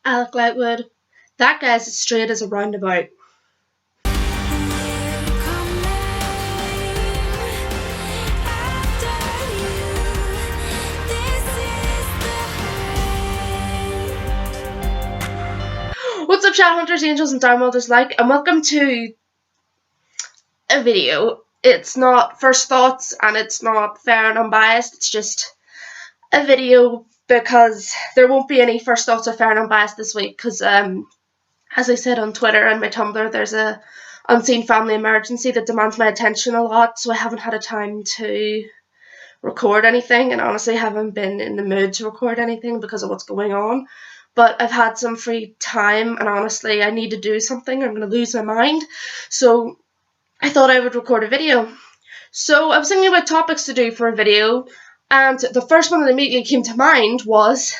Alec Lightwood. That guy's as straight as a roundabout. What's up, Shadowhunters, Angels, and Downworlders like, and welcome to a video. It's not first thoughts, and it's not fair and unbiased, it's just a video because there won't be any first thoughts or fair and unbiased this week because, as I said on Twitter and my Tumblr, there's a unseen family emergency that demands my attention a lot, so I haven't had a time to record anything, and honestly haven't been in the mood to record anything because of what's going on. But I've had some free time, and honestly I need to do something or I'm going to lose my mind, so I thought I would record a video. So I was thinking about topics to do for a video, and the first one that immediately came to mind was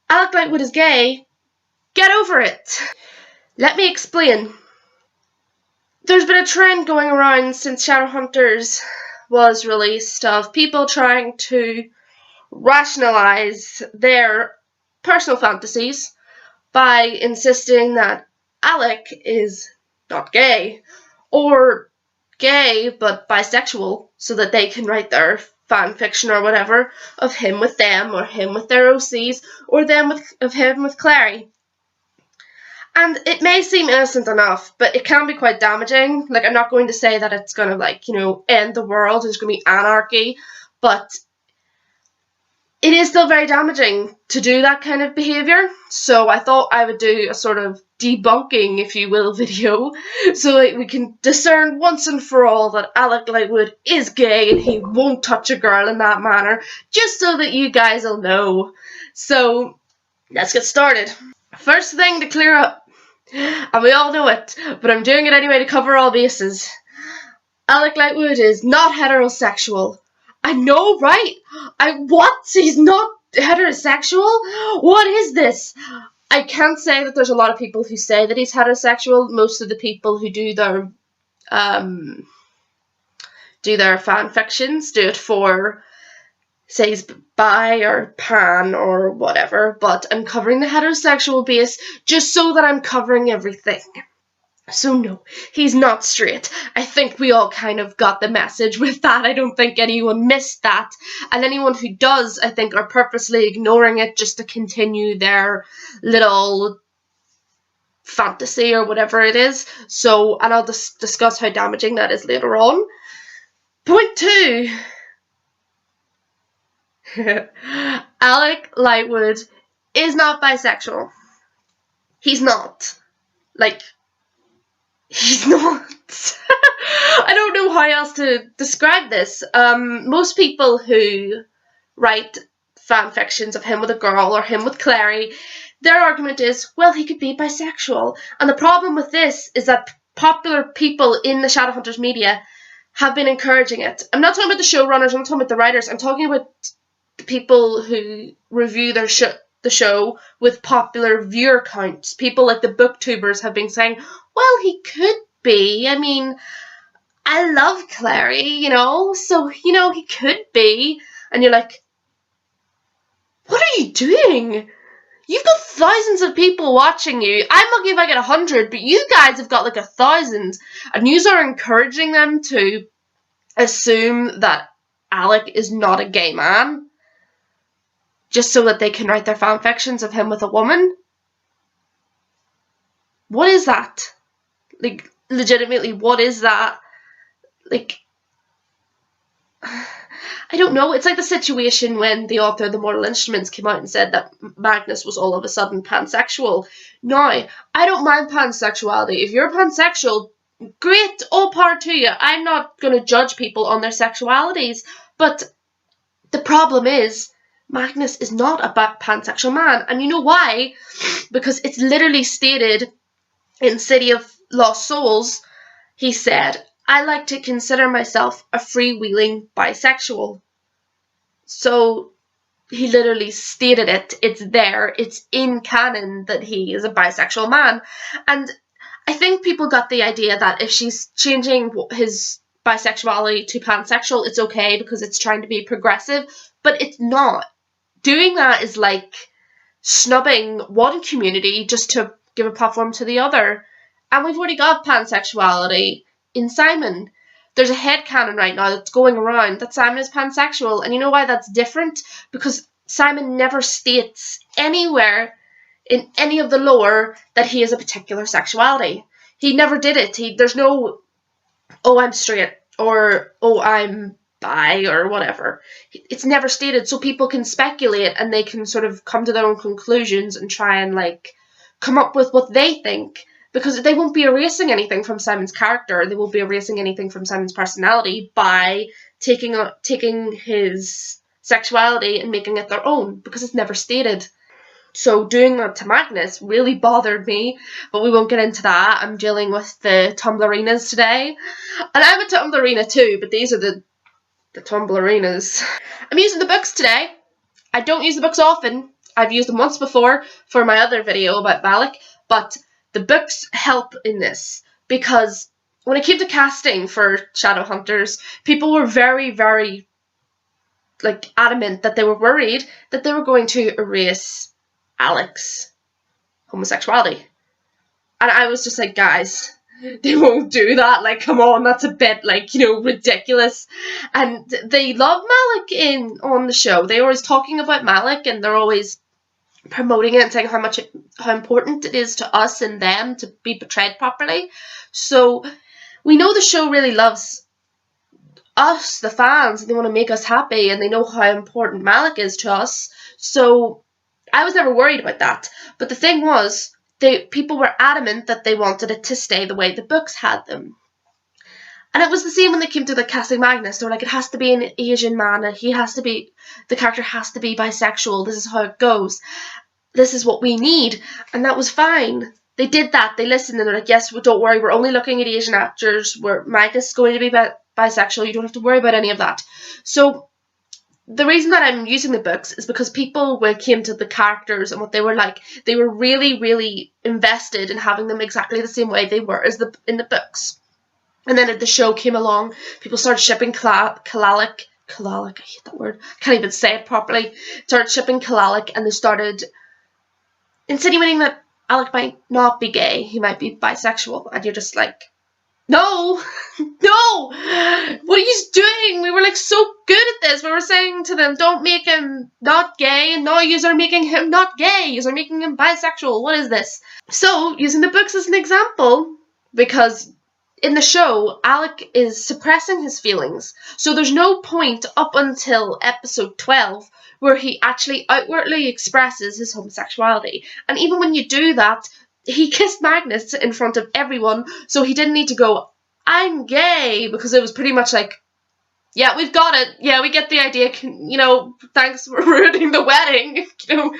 Alec Lightwood is gay, get over it. Let me explain. There's been a trend going around since Shadowhunters was released of people trying to rationalise their personal fantasies by insisting that Alec is not gay, or gay but bisexual, so that they can write their fan fiction or whatever of him with them, or him with their OCs, or them of him with Clary. And it may seem innocent enough, but it can be quite damaging. Like, I'm not going to say that it's gonna, like, you know, end the world, there's gonna be anarchy, but it is still very damaging to do that kind of behaviour. So I thought I would do a sort of debunking, if you will, video, so that we can discern once and for all that Alec Lightwood is gay and he won't touch a girl in that manner, just so that you guys will know. So let's get started. First thing to clear up, and we all know it, but I'm doing it anyway to cover all bases. Alec Lightwood is not heterosexual. I know, right? What? He's not heterosexual? What is this? I can't say that there's a lot of people who say that he's heterosexual. Most of the people who do their fan fictions do it for, say, he's bi or pan or whatever, but I'm covering the heterosexual base just so that I'm covering everything. So no, he's not straight. I think we all kind of got the message with that. I don't think anyone missed that. And anyone who does, I think, are purposely ignoring it just to continue their little fantasy or whatever it is. So, and I'll discuss how damaging that is later on. Point 2. Alec Lightwood is not bisexual. He's not. Like, he's not. I don't know how else to describe this. Most people who write fan fictions of him with a girl or him with Clary, their argument is, well, he could be bisexual. And the problem with this is that popular people in the Shadowhunters media have been encouraging it. I'm not talking about the showrunners, I'm not talking about the writers, I'm talking about the people who review their the show with popular viewer counts. People like the booktubers have been saying, well, he could be. I mean, I love Clary, you know, so, you know, he could be. And you're like, what are you doing? You've got thousands of people watching you. I'm lucky if I get 100, but you guys have got like 1,000. And you are encouraging them to assume that Alec is not a gay man, just so that they can write their fan fictions of him with a woman? What is that? Like, legitimately, what is that? Like, I don't know. It's like the situation when the author of The Mortal Instruments came out and said that Magnus was all of a sudden pansexual. Now, I don't mind pansexuality. If you're pansexual, great, all power to you. I'm not going to judge people on their sexualities. But the problem is, Magnus is not a pansexual man. And you know why? Because it's literally stated in City of Lost Souls. He said, I like to consider myself a freewheeling bisexual. So he literally stated it. It's there. It's in canon that he is a bisexual man. And I think people got the idea that if she's changing his bisexuality to pansexual, it's okay because it's trying to be progressive. But it's not. Doing that is like snubbing one community just to give a platform to the other. And we've already got pansexuality in Simon. There's a headcanon right now that's going around that Simon is pansexual. And you know why that's different? Because Simon never states anywhere in any of the lore that he has a particular sexuality. He never did it. There's no, oh, I'm straight, or oh, I'm bi, or whatever. It's never stated, so people can speculate and they can sort of come to their own conclusions and try and like come up with what they think, because they won't be erasing anything from Simon's character. They won't be erasing anything from Simon's personality by taking his sexuality and making it their own, because it's never stated. So doing that to Magnus really bothered me, but we won't get into that. I'm dealing with the Tumblrinas today. And I'm a Tumblrina too, but these are the Tumblrinas. I'm using the books today. I don't use the books often. I've used them once before for my other video about Alec, but the books help in this, because when it came to casting for Shadowhunters, people were very, very like adamant that they were worried that they were going to erase Alec's homosexuality. And I was just like, guys, they won't do that. Like, come on, that's a bit, like, you know, ridiculous. And they love Malik on the show. They're always talking about Malik, and they're always promoting it and saying how important it is to us and them to be portrayed properly. So we know the show really loves us, the fans, and they want to make us happy, and they know how important Malik is to us. So I was never worried about that. But the thing was, people were adamant that they wanted it to stay the way the books had them. And it was the same when they came to the casting Magnus. They were like, it has to be an Asian man, and the character has to be bisexual. This is how it goes. This is what we need. And that was fine. They did that. They listened, and they're like, yes, well, don't worry, we're only looking at Asian actors. Magnus is going to be bisexual. You don't have to worry about any of that. So the reason that I'm using the books is because people, when it came to the characters and what they were like, they were really, really invested in having them exactly the same way they were as in the books. And then the show came along, people started shipping Kalalik, I hate that word, can't even say it properly, started shipping Kalalik, and they started insinuating that Alec might not be gay, he might be bisexual, and you're just like, no, no, what are you doing? We were like so good at this. We were saying to them, don't make him not gay, and now you are making him not gay. You are making him bisexual. What is this? So, using the books as an example, because in the show, Alec is suppressing his feelings. So there's no point up until episode 12 where he actually outwardly expresses his homosexuality. And even when you do that, he kissed Magnus in front of everyone, so he didn't need to go, I'm gay, because it was pretty much like, yeah, we've got it. Yeah, we get the idea. You know, thanks for ruining the wedding. You know,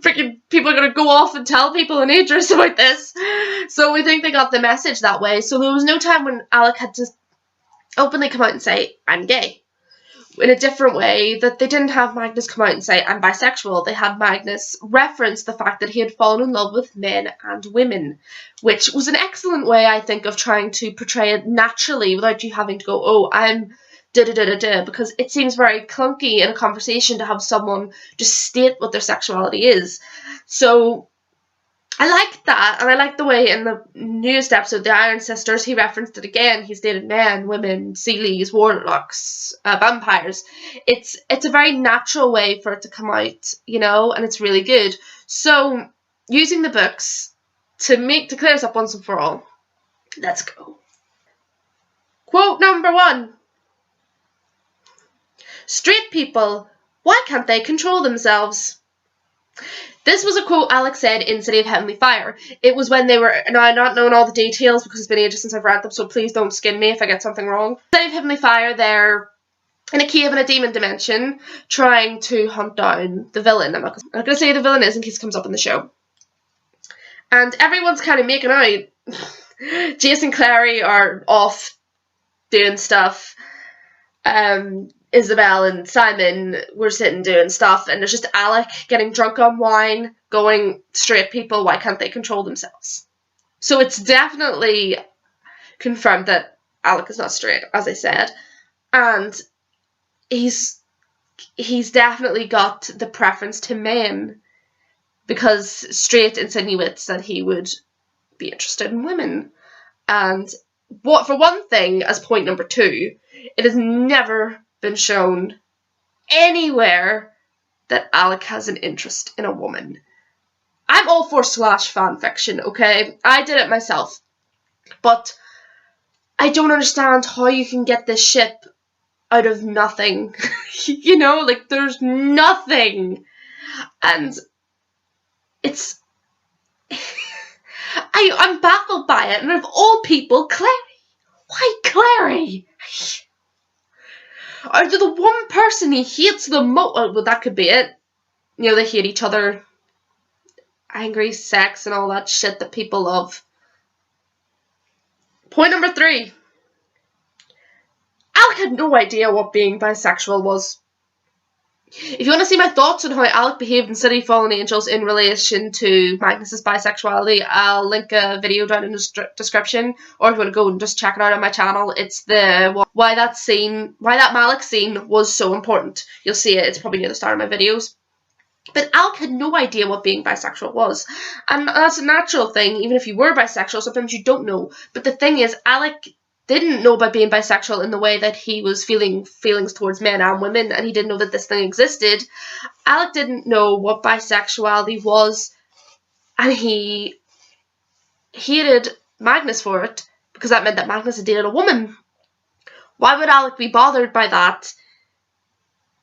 freaking people are going to go off and tell people in Idris about this. So we think they got the message that way. So there was no time when Alec had to openly come out and say, I'm gay. In a different way, that they didn't have Magnus come out and say, I'm bisexual. They had Magnus reference the fact that he had fallen in love with men and women, which was an excellent way, I think, of trying to portray it naturally without you having to go, oh, I'm da-da-da-da-da, because it seems very clunky in a conversation to have someone just state what their sexuality is. So I liked that, and I liked the way in the newest episode, The Iron Sisters, he referenced it again. He's dated men, women, sealies, warlocks, vampires. It's a very natural way for it to come out, you know, and it's really good. So, using the books to clear this up once and for all, let's go. Quote number 1. Straight people, why can't they control themselves? This was a quote Alec said in City of Heavenly Fire. It was when they were, now I'm not knowing all the details because it's been ages since I've read them, so please don't skin me if I get something wrong. City of Heavenly Fire, they're in a cave in a demon dimension trying to hunt down the villain. I'm not going to say who the villain is in case it comes up in the show. And everyone's kind of making out. Jace and Clary are off doing stuff. Isabel and Simon were sitting doing stuff, and there's just Alec getting drunk on wine, going, straight people, why can't they control themselves? So it's definitely confirmed that Alec is not straight, as I said, and he's definitely got the preference to men, because straight insinuates that he would be interested in women. And for one thing, as point number 2, it has never been shown anywhere that Alec has an interest in a woman. I'm all for slash fanfiction, okay? I did it myself. But I don't understand how you can get this ship out of nothing. You know, like, there's nothing. And it's... I'm baffled by it. And of all people, Clary. Why Clary? Out of the one person he hates the most... Well, that could be it. You know, they hate each other. Angry sex and all that shit that people love. Point number 3. Alec had no idea what being bisexual was. If you want to see my thoughts on how Alec behaved in City Fallen Angels in relation to Magnus's bisexuality, I'll link a video down in the description, or if you want to go and just check it out on my channel, it's the why that Malik scene was so important. You'll see it, it's probably near the start of my videos. But Alec had no idea what being bisexual was. And that's a natural thing, even if you were bisexual, sometimes you don't know. But the thing is, Alec didn't know about being bisexual in the way that he was feeling feelings towards men and women, and he didn't know that this thing existed. Alec didn't know what bisexuality was, and he hated Magnus for it, because that meant that Magnus had dated a woman. Why would Alec be bothered by that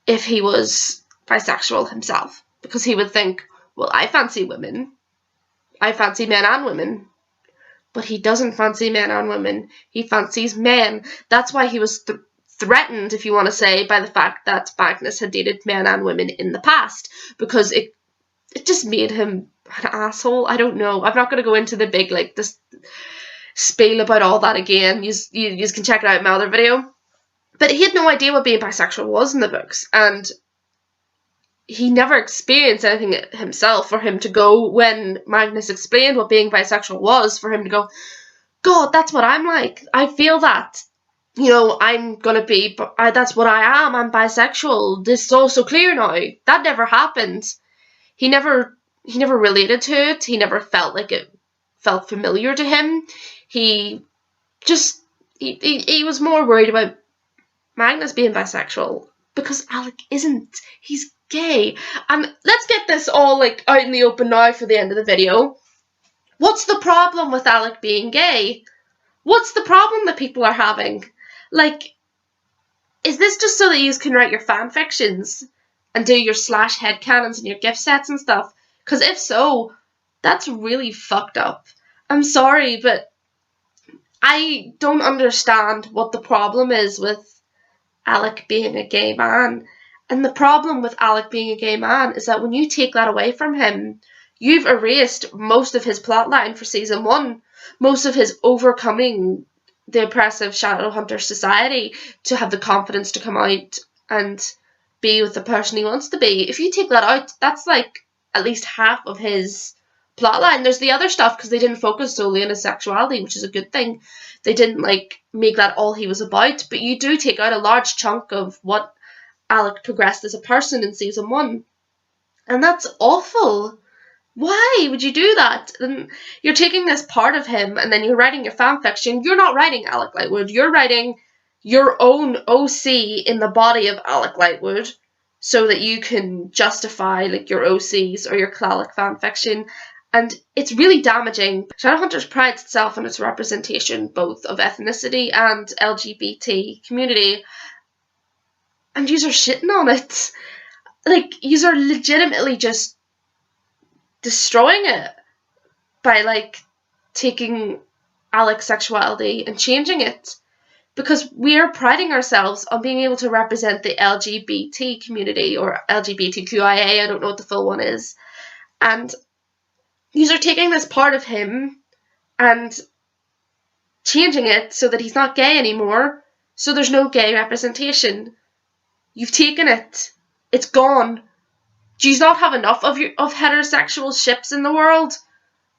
if he was bisexual himself? Because he would think, well, I fancy women. I fancy men and women. But he doesn't fancy men and women. He fancies men. That's why he was threatened, if you want to say, by the fact that Magnus had dated men and women in the past. Because it just made him an asshole. I don't know. I'm not going to go into the big, like, this spiel about all that again. You can check it out in my other video. But he had no idea what being bisexual was in the books. And he never experienced anything himself for him to go, when Magnus explained what being bisexual was, for him to go, God, that's what I'm like. I feel that. You know, I'm gonna be, that's what I am. I'm bisexual. This is all so clear now. That never happened. He never related to it. He never felt like it felt familiar to him. He was more worried about Magnus being bisexual, because Alec isn't. He's gay. And let's get this all, like, out in the open now for the end of the video. What's the problem with Alec being gay? What's the problem that people are having? Like, is this just so that you can write your fan fictions and do your slash headcanons and your gift sets and stuff? Because if so, that's really fucked up. I'm sorry, but I don't understand what the problem is with Alec being a gay man. And the problem with Alec being a gay man is that when you take that away from him, you've erased most of his plotline for season 1. Most of his overcoming the oppressive Shadowhunter society to have the confidence to come out and be with the person he wants to be. If you take that out, that's like at least half of his plotline. There's the other stuff, because they didn't focus solely on his sexuality, which is a good thing. They didn't, like, make that all he was about. But you do take out a large chunk of what Alec progressed as a person in season 1. And that's awful. Why would you do that? And you're taking this part of him and then you're writing your fanfiction. You're not writing Alec Lightwood. You're writing your own OC in the body of Alec Lightwood so that you can justify, like, your OCs or your Alec fanfiction. And it's really damaging. Shadowhunters prides itself on its representation both of ethnicity and LGBT community. And yous are shitting on it. Like, yous are legitimately just destroying it by, like, taking Alec's sexuality and changing it. Because we are priding ourselves on being able to represent the LGBT community, or LGBTQIA, I don't know what the full one is. And yous are taking this part of him and changing it so that he's not gay anymore, so there's no gay representation. You've taken it. It's gone. Do you not have enough of heterosexual ships in the world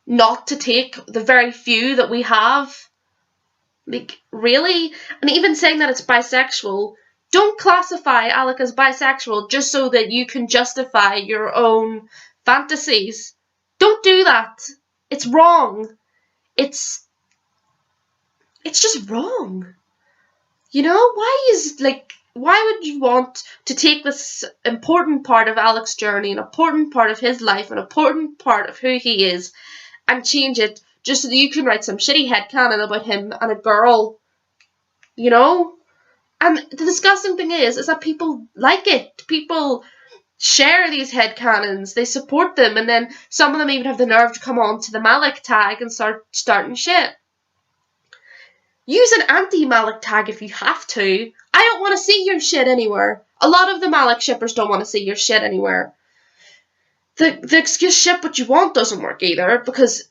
not to take the very few that we have? Like, really? And even saying that it's bisexual, don't classify Alec as bisexual just so that you can justify your own fantasies. Don't do that. It's wrong. It's just wrong. You know, why would you want to take this important part of Alec's journey, an important part of his life, an important part of who he is, and change it just so that you can write some shitty headcanon about him and a girl, you know? And the disgusting thing is that people like it. People share these headcanons, they support them, and then some of them even have the nerve to come on to the Malik tag and start starting shit. Use an anti-Malik tag if you have to. I don't want to see your shit anywhere. A lot of the Malik shippers don't want to see your shit anywhere. The excuse ship what you want doesn't work either, because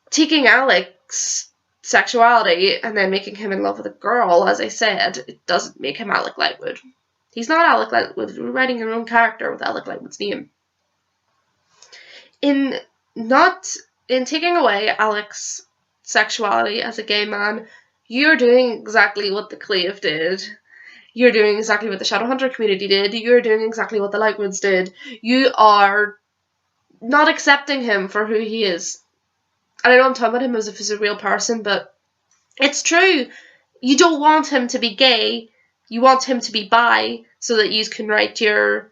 taking Alec's sexuality and then making him in love with a girl, as I said, it doesn't make him Alec Lightwood. He's not Alec Lightwood. We're writing your own character with Alec Lightwood's name. In taking away Alec's sexuality as a gay man, you're doing exactly what the Clave did. You're doing exactly what the Shadowhunter community did. You're doing exactly what the Lightwoods did. You are not accepting him for who he is. And I know I'm talking about him as if he's a real person, but it's true. You don't want him to be gay. You want him to be bi, so that you can write your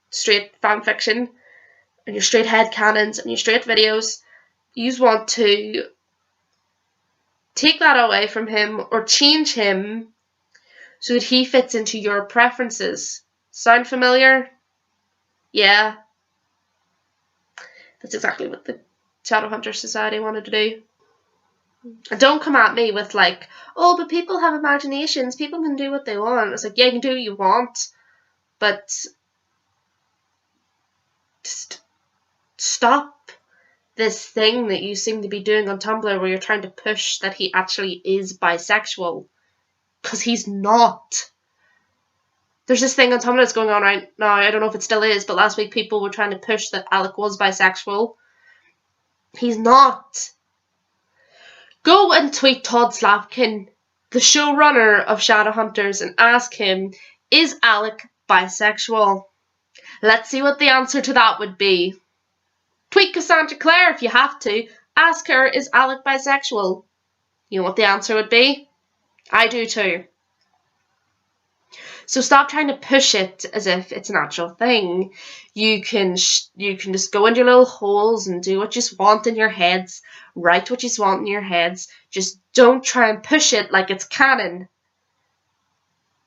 straight fan fiction and your straight headcanons and your straight videos. You want to take that away from him or change him so that he fits into your preferences. Sound familiar? Yeah. That's exactly what the Shadowhunters Society wanted to do. And don't come at me with like, oh, but people have imaginations, people can do what they want. It's like, yeah, you can do what you want, but just stop this thing that you seem to be doing on Tumblr where you're trying to push that he actually is bisexual. Because he's not. There's this thing on Tumblr that's going on right now, I don't know if it still is, but last week people were trying to push that Alec was bisexual. He's not. Go and tweet Todd Slavkin, the showrunner of Shadowhunters, and ask him, is Alec bisexual? Let's see what the answer to that would be. Tweet Cassandra Clare if you have to. Ask her, is Alec bisexual? You know what the answer would be? I do too. So stop trying to push it as if it's a natural thing. You can just go into your little holes and do what you want in your heads. Write what you want in your heads. Just don't try and push it like it's canon.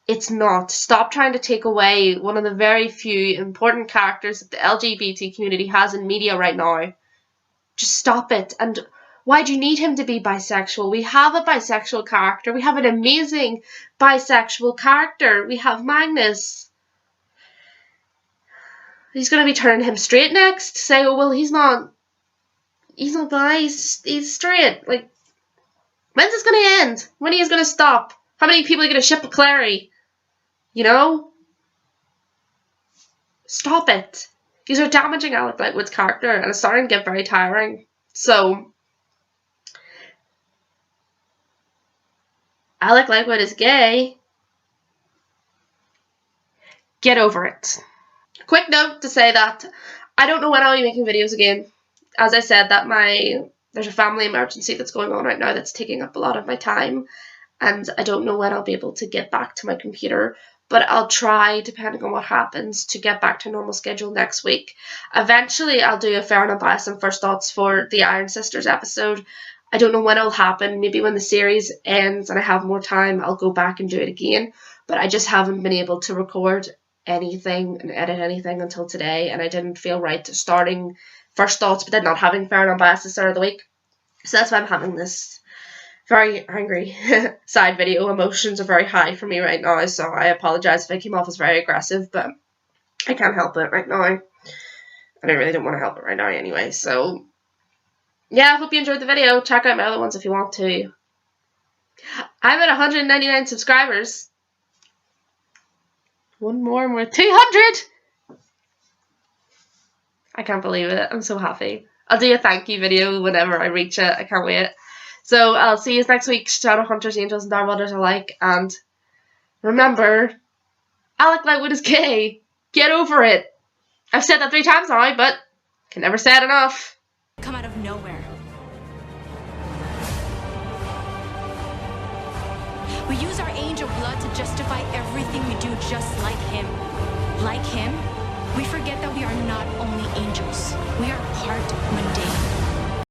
It's not. Stop trying to take away one of the very few important characters that the LGBT community has in media right now. Just stop it. And why do you need him to be bisexual? We have a bisexual character. We have an amazing bisexual character. We have Magnus. He's going to be turning him straight next. Say, oh, well, he's not bi, he's straight. Like, when's this going to end? When are you going to stop? How many people are going to ship with Clary? You know? Stop it. These are damaging Alec Lightwood's character, and it's starting to get very tiring. So, Alec Lightwood is gay. Get over it. Quick note to say that I don't know when I'll be making videos again. As I said, there's a family emergency that's going on right now that's taking up a lot of my time, and I don't know when I'll be able to get back to my computer. But I'll try, depending on what happens, to get back to normal schedule next week. Eventually, I'll do a fair and unbiased and first thoughts for the Iron Sisters episode. I don't know when it'll happen. Maybe when the series ends and I have more time, I'll go back and do it again. But I just haven't been able to record anything and edit anything until today. And I didn't feel right starting first thoughts, but then not having fair and unbiased at the start of the week. So that's why I'm having this very angry side video. Emotions are very high for me right now, so I apologize if I came off as very aggressive, but I can't help it right now. And I really don't want to help it right now anyway, so yeah, I hope you enjoyed the video. Check out my other ones if you want to. I'm at 199 subscribers. One more and we're at 200! I can't believe it. I'm so happy. I'll do a thank you video whenever I reach it. I can't wait. So I'll see you next week. Shadowhunters, Angels, and Darkmothers alike. And remember, Alec Lightwood is gay. Get over it. I've said that 3 times now, but can never say it enough. Come out of nowhere. We use our angel blood to justify everything we do just like him. Like him, we forget that we are not only angels. We are part mundane.